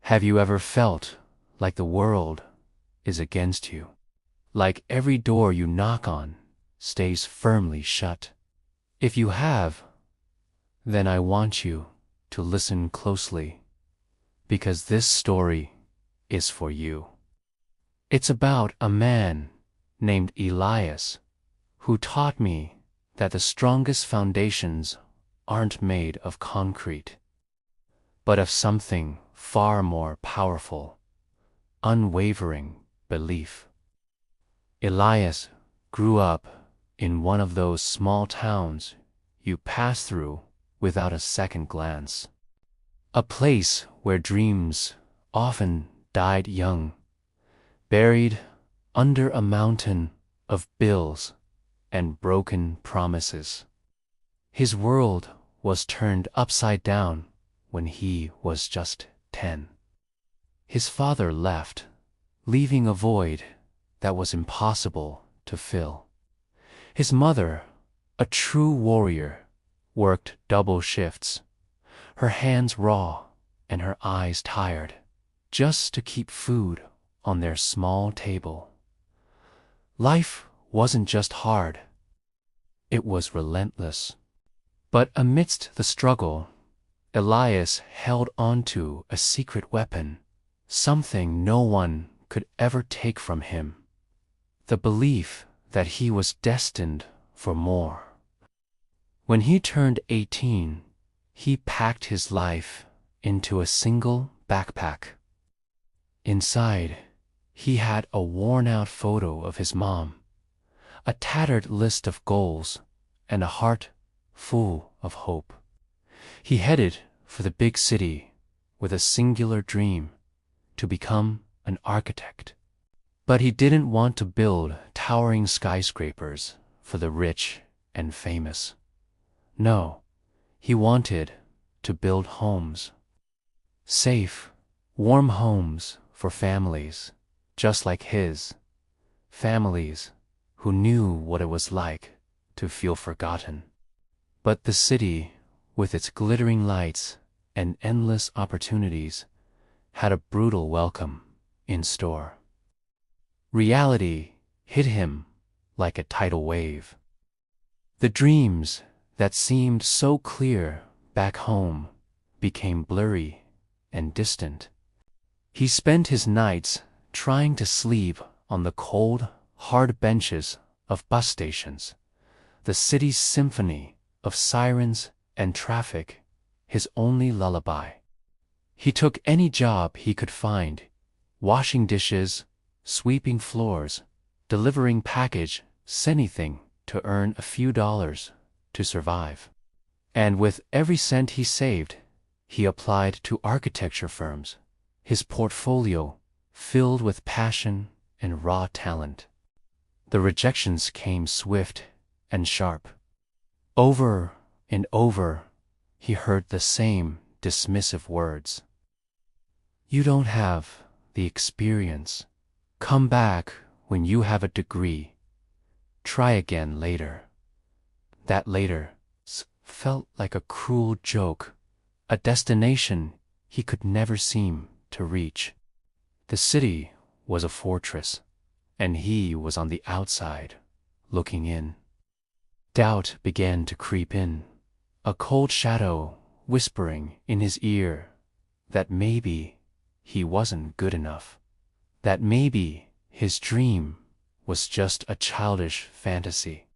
Have you ever felt like the world is against you? Like every door you knock on stays firmly shut? If you have, then I want you to listen closely, because this story is for you. It's about a man named Elias who taught me that the strongest foundations aren't made of concrete, but of something far more powerful: unwavering belief. Elias grew up in one of those small towns you pass through without a second glance. A place where dreams often died young, buried under a mountain of bills and broken promises. His world was turned upside down when he was just 10. His father left, leaving a void that was impossible to fill. His mother, a true warrior, worked double shifts, her hands raw and her eyes tired, just to keep food on their small table. Life wasn't just hard, it was relentless. But amidst the struggle, Elias held onto a secret weapon, something no one could ever take from him: the belief that he was destined for more. When he turned 18, he packed his life into a single backpack. Inside, he had a worn-out photo of his mom, a tattered list of goals, and a heart full of hope. He headed for the big city with a singular dream: to become an architect. But he didn't want to build towering skyscrapers for the rich and famous. No, he wanted to build homes. Safe, warm homes for families just like his. Families who knew what it was like to feel forgotten. But the city, with its glittering lights and endless opportunities, had a brutal welcome in store. Reality hit him like a tidal wave. The dreams that seemed so clear back home became blurry and distant. He spent his nights trying to sleep on the cold, hard benches of bus stations, the city's symphony of sirens and traffic, his only lullaby. He took any job he could find: washing dishes, sweeping floors, delivering packages, anything to earn a few dollars to survive. And with every cent he saved, he applied to architecture firms, his portfolio filled with passion and raw talent. The rejections came swift and sharp. Over and over, he heard the same dismissive words: "You don't have the experience. Come back when you have a degree. Try again later." That later felt like a cruel joke, a destination he could never seem to reach. The city was a fortress, and he was on the outside, looking in. Doubt began to creep in, a cold shadow whispering in his ear that maybe he wasn't good enough, that maybe his dream was just a childish fantasy.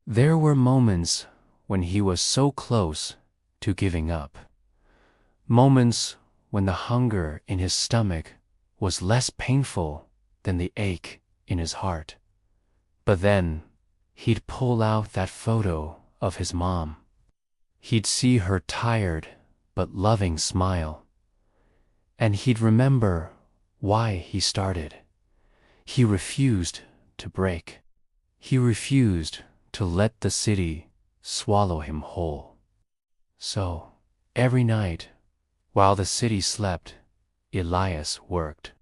There were moments when he was so close to giving up, moments when the hunger in his stomach was less painful than the ache in his heart. But then he'd pull out that photo of his mom. He'd see her tired but loving smile, and he'd remember why he started. He refused to break. He refused to let the city swallow him whole. So, every night, while the city slept, Elias worked.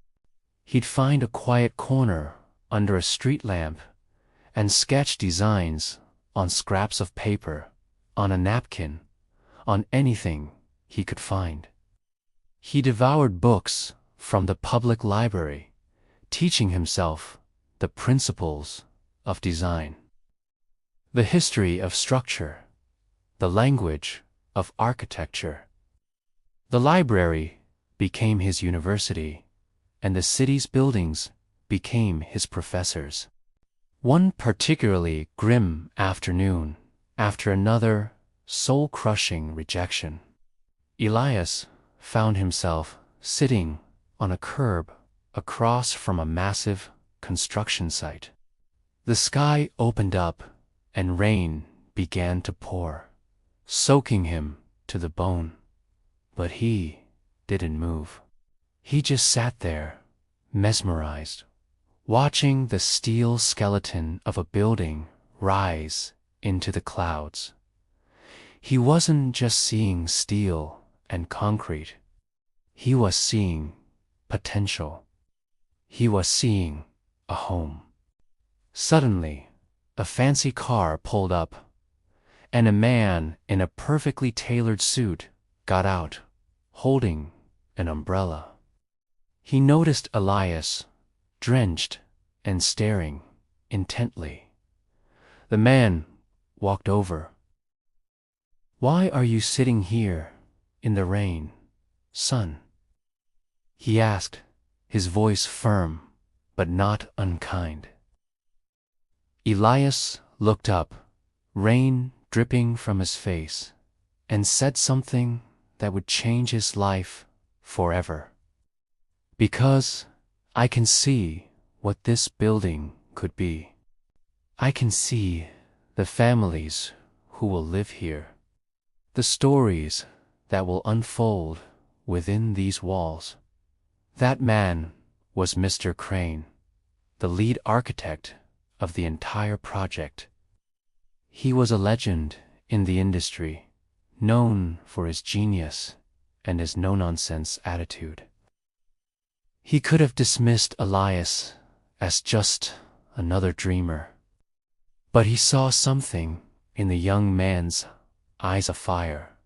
He'd find a quiet corner under a street lamp and sketch designs on scraps of paper, on a napkin, on anything he could find. He devoured books from the public library, teaching himself the principles of design, the history of structure, the language of architecture. The library became his university, and the city's buildings became his professors. One particularly grim afternoon, after another soul-crushing rejection, Elias found himself sitting on a curb across from a massive construction site. The sky opened up and rain began to pour, soaking him to the bone. But he didn't move. He just sat there, mesmerized, watching the steel skeleton of a building rise into the clouds. He wasn't just seeing steel and concrete. He was seeing potential. He was seeing a home. Suddenly, a fancy car pulled up, and a man in a perfectly tailored suit got out, holding an umbrella. He noticed Elias, drenched and staring intently. The man walked over. "Why are you sitting here in the rain, son?" he asked, his voice firm but not unkind. Elias looked up, rain dripping from his face, and said something that would change his life forever. "Because I can see what this building could be. I can see the families who will live here, the stories that will unfold within these walls." That man was Mr. Crane, the lead architect of the entire project. He was a legend in the industry, known for his genius and his no-nonsense attitude. He could have dismissed Elias as just another dreamer, but he saw something in the young man's eyes afire,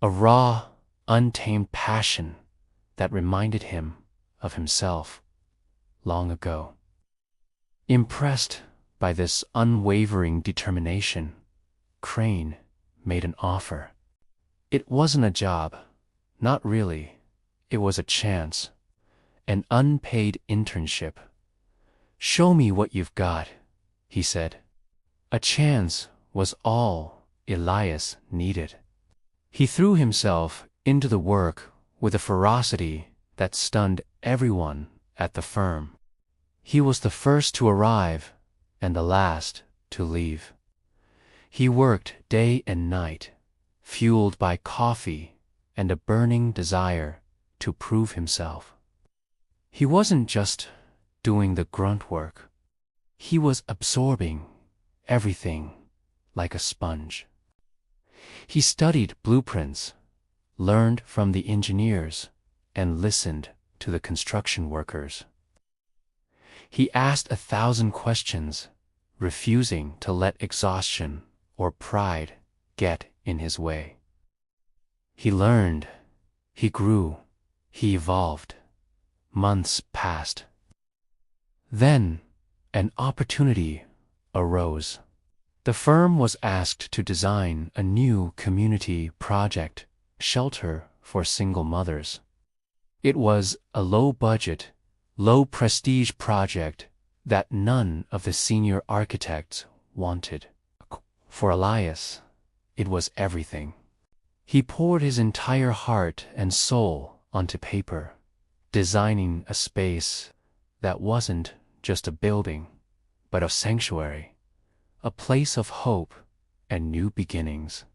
a raw, untamed passion that reminded him of himself long ago. Impressed by this unwavering determination, Crane made an offer. It wasn't a job, not really. It was a chance, an unpaid internship. "Show me what you've got," he said. A chance was all Elias needed. He threw himself into the work with a ferocity that stunned everyone at the firm. He was the first to arrive and the last to leave. He worked day and night, fueled by coffee and a burning desire to prove himself. He wasn't just doing the grunt work. He was absorbing everything like a sponge. He studied blueprints, learned from the engineers, and listened to the construction workers. He asked 1,000 questions, refusing to let exhaustion or pride get in his way. He learned, he grew, he evolved. Months passed. Then an opportunity arose. The firm was asked to design a new community project, shelter for single mothers. It was a low-budget, low-prestige project that none of the senior architects wanted. For Elias, it was everything. He poured his entire heart and soul onto paper, designing a space that wasn't just a building, but a sanctuary, a place of hope and new beginnings.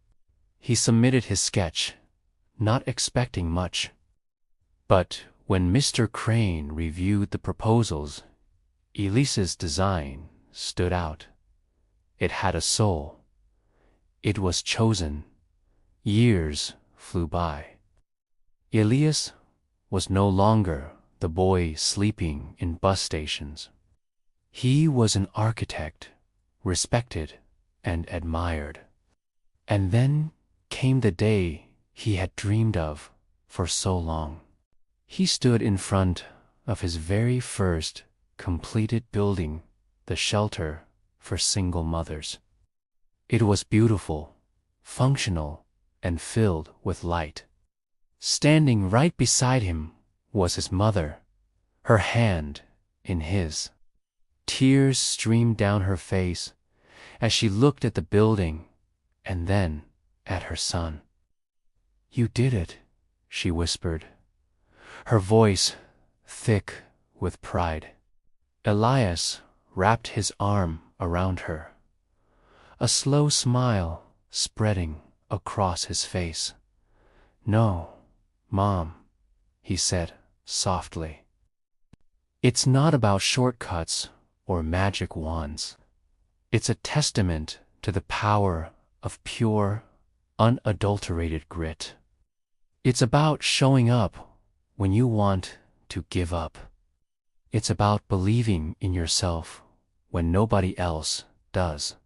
He submitted his sketch, not expecting much. But when Mr. Crane reviewed the proposals, Elias's design stood out. It had a soul. It was chosen. Years flew by. Elias was no longer the boy sleeping in bus stations. He was an architect, respected and admired. And then came the day he had dreamed of for so long. He stood in front of his very first completed building, the shelter for single mothers. It was beautiful, functional, and filled with light. Standing right beside him was his mother, her hand in his. Tears streamed down her face as she looked at the building and then at her son. "You did it," she whispered, her voice thick with pride. Elias wrapped his arm around her, a slow smile spreading across his face. "No, Mom," he said softly. "It's not about shortcuts or magic wands. It's a testament to the power of pure, unadulterated grit. It's about showing up when you want to give up. It's about believing in yourself when nobody else does."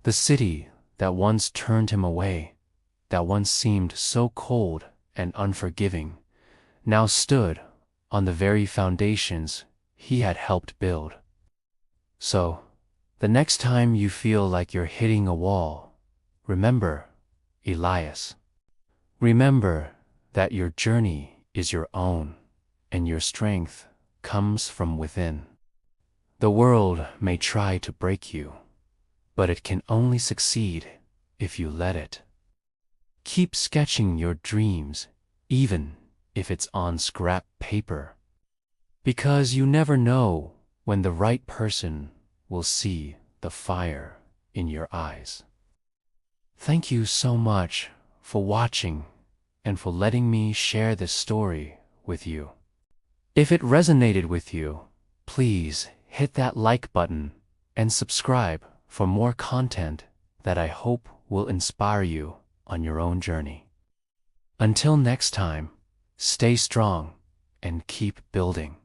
The city that once turned him away, that once seemed so cold and unforgiving, now stood on the very foundations he had helped build. So, the next time you feel like you're hitting a wall, remember Elias. Remember that your journey is your own, and your strength comes from within. The world may try to break you, but it can only succeed if you let it. Keep sketching your dreams, even if it's on scrap paper, because you never know when the right person will see the fire in your eyes. Thank you so much for watching and for letting me share this story with you. If it resonated with you, please hit that like button and subscribe for more content that I hope will inspire you on your own journey. Until next time, stay strong and keep building.